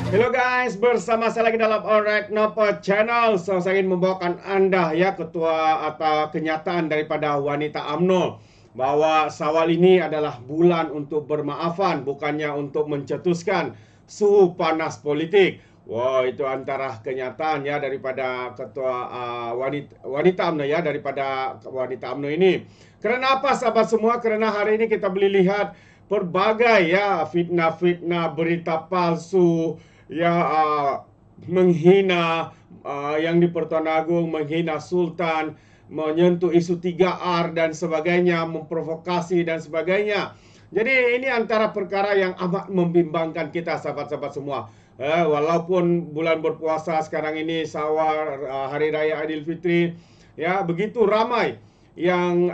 Hello guys, bersama saya lagi dalam Alright Nopo Channel. Saya ingin membawakan Anda ya ketua atau kenyataan daripada wanita UMNO bahwa Syawal ini adalah bulan untuk bermaafan, bukannya untuk mencetuskan suhu panas politik. Wow, itu antara kenyataan ya daripada ketua wanita UMNO ya, daripada wanita UMNO ini. Kerana apa sahabat semua? Kerana hari ini kita boleh lihat berbagai ya fitnah-fitnah, berita palsu, ya menghina yang di Pertuan Agong, menghina Sultan, menyentuh isu 3R dan sebagainya, memprovokasi dan sebagainya. Jadi ini antara perkara yang amat membimbangkan kita sahabat-sahabat semua. Walaupun bulan berpuasa sekarang ini, Syawal, Hari Raya Aidilfitri, ya begitu ramai yang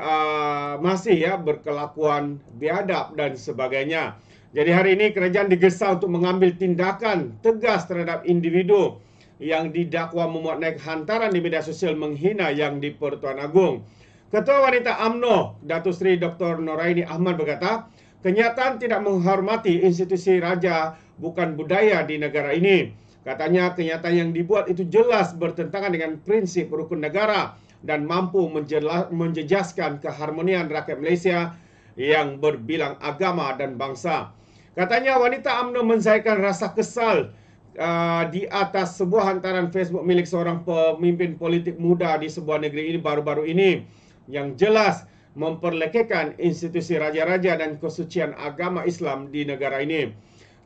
masih ya berkelakuan biadab dan sebagainya. Jadi hari ini kerajaan digesa untuk mengambil tindakan tegas terhadap individu yang didakwa memuat naik hantaran di media sosial menghina yang di Pertuan Agong. Ketua Wanita UMNO, Datuk Seri Dr. Noraini Ahmad berkata, kenyataan tidak menghormati institusi raja bukan budaya di negara ini. Katanya kenyataan yang dibuat itu jelas bertentangan dengan prinsip rukun negara dan mampu menjejaskan keharmonian rakyat Malaysia yang berbilang agama dan bangsa. Katanya wanita UMNO menzahirkan rasa kesal di atas sebuah hantaran Facebook milik seorang pemimpin politik muda di sebuah negeri ini baru-baru ini yang jelas memperlekehkan institusi raja-raja dan kesucian agama Islam di negara ini.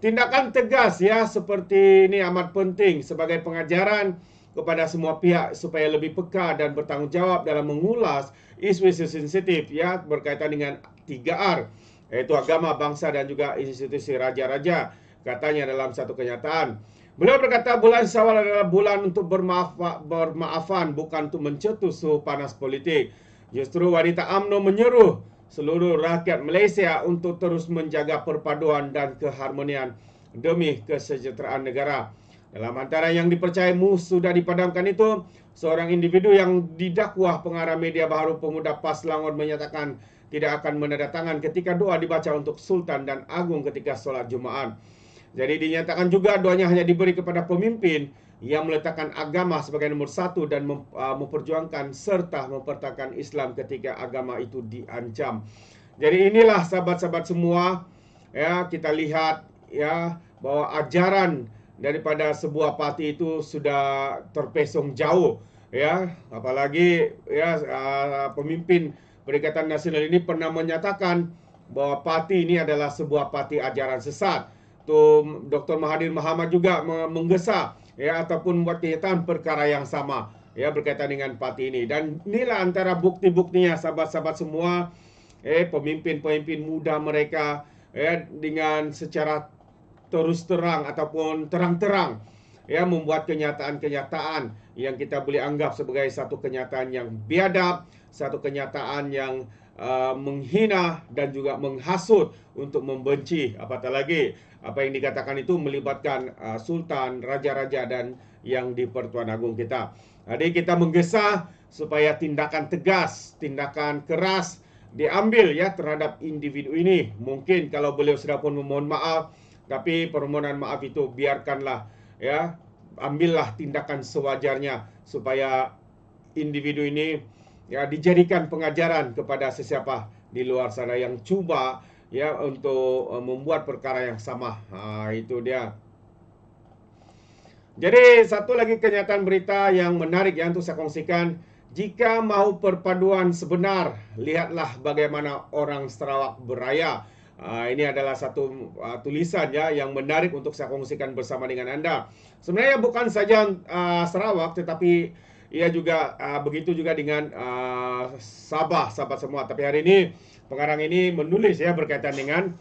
Tindakan tegas ya seperti ini amat penting sebagai pengajaran kepada semua pihak supaya lebih peka dan bertanggungjawab dalam mengulas isu-isu sensitif ya berkaitan dengan 3R, yaitu agama, bangsa dan juga institusi raja-raja, katanya dalam satu kenyataan. Beliau berkata bulan Syawal adalah bulan untuk bermaafan, bukan untuk mencetus suhu panas politik. Justru wanita UMNO menyeru seluruh rakyat Malaysia untuk terus menjaga perpaduan dan keharmonian demi kesejahteraan negara. Dalam antara yang dipercayamu sudah dipadamkan itu, seorang individu yang didakwa pengarah media baru Pemuda PAS Selangor menyatakan tidak akan menandatangan ketika doa dibaca untuk Sultan dan Agung ketika solat Jumaat. Jadi dinyatakan juga doanya hanya diberi kepada pemimpin yang meletakkan agama sebagai nomor satu dan memperjuangkan serta mempertahankan Islam ketika agama itu diancam. Jadi inilah sahabat-sahabat semua, ya kita lihat ya bahwa ajaran daripada sebuah parti itu sudah terpesong jauh, ya apalagi ya pemimpin Perikatan Nasional ini pernah menyatakan bahwa parti ini adalah sebuah parti ajaran sesat. Tu Dr. Mahathir Mohamad juga menggesa ya ataupun membuat kenyataan perkara yang sama ya berkaitan dengan parti ini. Dan inilah antara bukti-buktinya sahabat-sahabat semua, pemimpin-pemimpin muda mereka dengan secara terus terang ataupun terang-terang ya membuat kenyataan-kenyataan yang kita boleh anggap sebagai satu kenyataan yang biadab, satu kenyataan yang menghina dan juga menghasut untuk membenci. Apatah lagi apa yang dikatakan itu melibatkan sultan, raja-raja dan yang di Pertuan Agong kita. Jadi kita menggesa supaya tindakan tegas, tindakan keras diambil ya terhadap individu ini. Mungkin kalau beliau sudah pun memohon maaf, tapi permohonan maaf itu biarkanlah ya, ambillah tindakan sewajarnya supaya individu ini ya dijadikan pengajaran kepada sesiapa di luar sana yang cuba ya untuk membuat perkara yang sama. Itu dia. Jadi satu lagi kenyataan berita yang menarik yang untuk saya kongsikan. Jika mahu perpaduan sebenar, lihatlah bagaimana orang Sarawak beraya. Ini adalah satu tulisan ya yang menarik untuk saya kongsikan bersama dengan Anda. Sebenarnya bukan saja Sarawak, tetapi ia juga begitu juga dengan Sabah, sahabat semua. Tapi hari ini pengarang ini menulis ya berkaitan dengan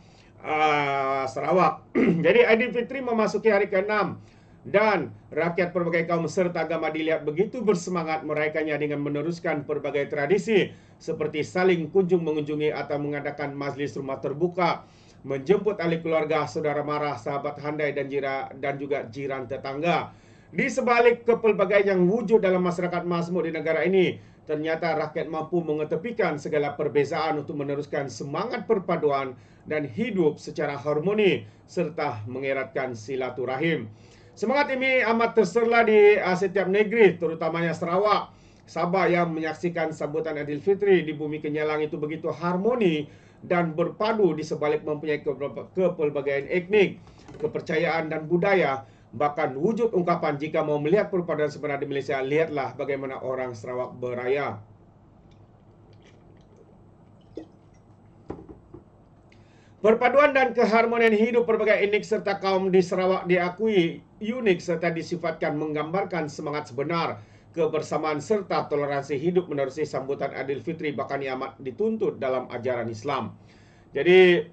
Sarawak. Jadi Aidilfitri memasuki hari ke-6 dan rakyat berbagai kaum serta agama dilihat begitu bersemangat merayakannya dengan meneruskan berbagai tradisi seperti saling kunjung mengunjungi atau mengadakan majlis rumah terbuka, menjemput ahli keluarga, saudara mara, sahabat handai dan juga jiran tetangga. Di sebalik kepelbagaian yang wujud dalam masyarakat majmuk di negara ini, ternyata rakyat mampu mengetepikan segala perbezaan untuk meneruskan semangat perpaduan dan hidup secara harmoni serta mengeratkan silaturahim. Semangat ini amat terserlah di setiap negeri, terutamanya Sarawak, Sabah yang menyaksikan sambutan Aidilfitri di bumi Kenyalang itu begitu harmoni dan berpadu di sebalik mempunyai kepelbagaian etnik, kepercayaan dan budaya. Bahkan wujud ungkapan jika mau melihat perpaduan sebenar di Malaysia, lihatlah bagaimana orang Sarawak beraya. Perpaduan dan keharmonian hidup berbagai etnik serta kaum di Sarawak diakui unik serta disifatkan menggambarkan semangat sebenar, kebersamaan serta toleransi hidup menerusi sambutan Aidilfitri, bahkan amat dituntut dalam ajaran Islam. Jadi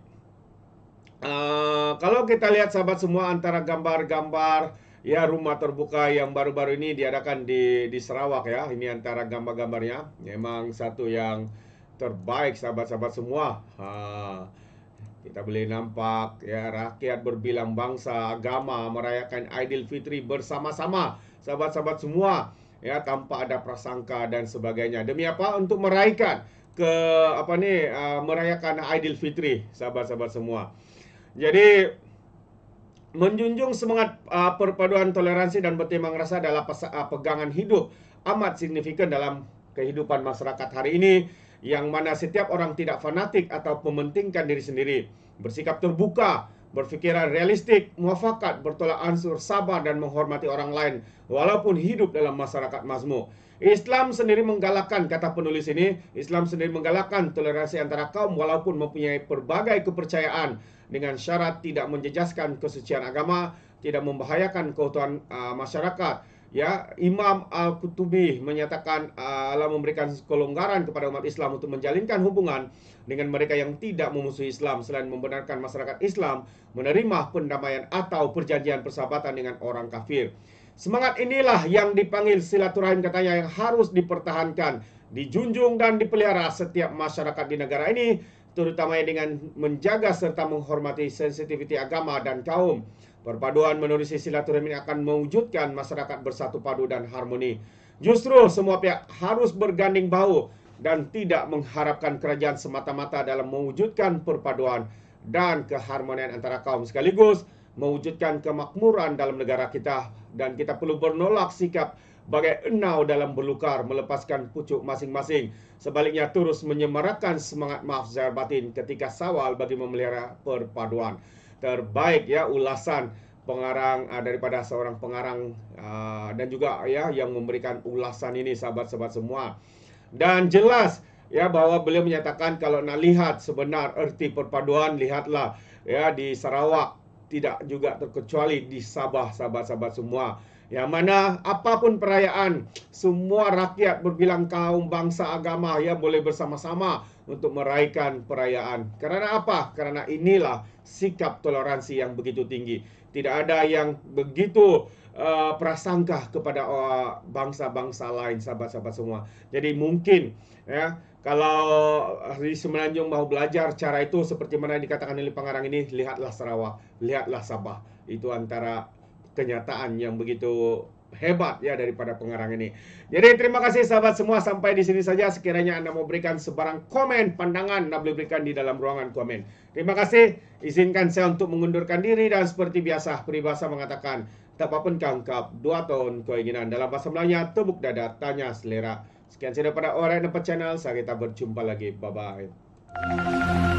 kalau kita lihat sahabat semua, antara gambar-gambar ya rumah terbuka yang baru-baru ini diadakan di Sarawak ya, ini antara gambar-gambarnya memang satu yang terbaik sahabat-sahabat semua. Kita boleh nampak ya rakyat berbilang bangsa, agama merayakan Aidilfitri bersama-sama, sahabat-sahabat semua ya, tanpa ada prasangka dan sebagainya. Demi apa? Untuk merayakan merayakan Aidilfitri, sahabat-sahabat semua. Jadi menjunjung semangat perpaduan, toleransi dan bertimbang rasa adalah pegangan hidup amat signifikan dalam kehidupan masyarakat hari ini, yang mana setiap orang tidak fanatik atau mementingkan diri sendiri, bersikap terbuka, berfikiran realistik, muafakat, bertolak ansur, sabar dan menghormati orang lain walaupun hidup dalam masyarakat mazmum. Islam sendiri menggalakkan, kata penulis ini, Islam sendiri menggalakkan toleransi antara kaum walaupun mempunyai berbagai kepercayaan, dengan syarat tidak menjejaskan kesucian agama, tidak membahayakan keutuhan masyarakat. Ya, Imam Al-Qutubi menyatakan Allah memberikan kelonggaran kepada umat Islam untuk menjalinkan hubungan dengan mereka yang tidak memusuhi Islam, selain membenarkan masyarakat Islam menerima pendamaian atau perjanjian persahabatan dengan orang kafir. Semangat inilah yang dipanggil silaturahim, katanya, yang harus dipertahankan, dijunjung dan dipelihara setiap masyarakat di negara ini, terutama dengan menjaga serta menghormati sensitiviti agama dan kaum. Perpaduan menerusi silaturahmi ini akan mewujudkan masyarakat bersatu padu dan harmoni. Justru semua pihak harus berganding bahu dan tidak mengharapkan kerajaan semata-mata dalam mewujudkan perpaduan dan keharmonian antara kaum, sekaligus mewujudkan kemakmuran dalam negara kita. Dan kita perlu bernolak sikap bagai enau dalam belukar melepaskan pucuk masing-masing. Sebaliknya terus menyemarakan semangat maaf zahir batin ketika sawal bagi memelihara perpaduan. Terbaik ya ulasan pengarang daripada seorang pengarang dan juga ya yang memberikan ulasan ini, sahabat-sahabat semua. Dan jelas ya bahwa beliau menyatakan kalau nak lihat sebenar erti perpaduan, lihatlah ya di Sarawak, tidak juga terkecuali di Sabah, sahabat-sahabat semua. Yang mana apapun perayaan, semua rakyat berbilang kaum, bangsa, agama ya boleh bersama-sama untuk meraihkan perayaan. Karena apa? Karena inilah sikap toleransi yang begitu tinggi. Tidak ada yang begitu prasangka kepada bangsa-bangsa lain, sahabat-sahabat semua. Jadi mungkin ya kalau di Semenanjung mau belajar cara itu seperti mana dikatakan oleh pengarang ini, lihatlah Sarawak, lihatlah Sabah. Itu antara kenyataan yang begitu hebat ya daripada pengarang ini. Jadi terima kasih sahabat semua, sampai di sini saja. Sekiranya Anda mau berikan sebarang komen, pandangan, Anda boleh berikan di dalam ruangan komen. Terima kasih. Izinkan saya untuk mengundurkan diri, dan seperti biasa peribahasa mengatakan, tak apa-apa kangkap, 2 tahun keinginan. Dalam bahasa Melayunya, tepuk dada, tanya selera. Sekian saja daripada Alright Nampak Channel. Saya kita berjumpa lagi. Bye-bye.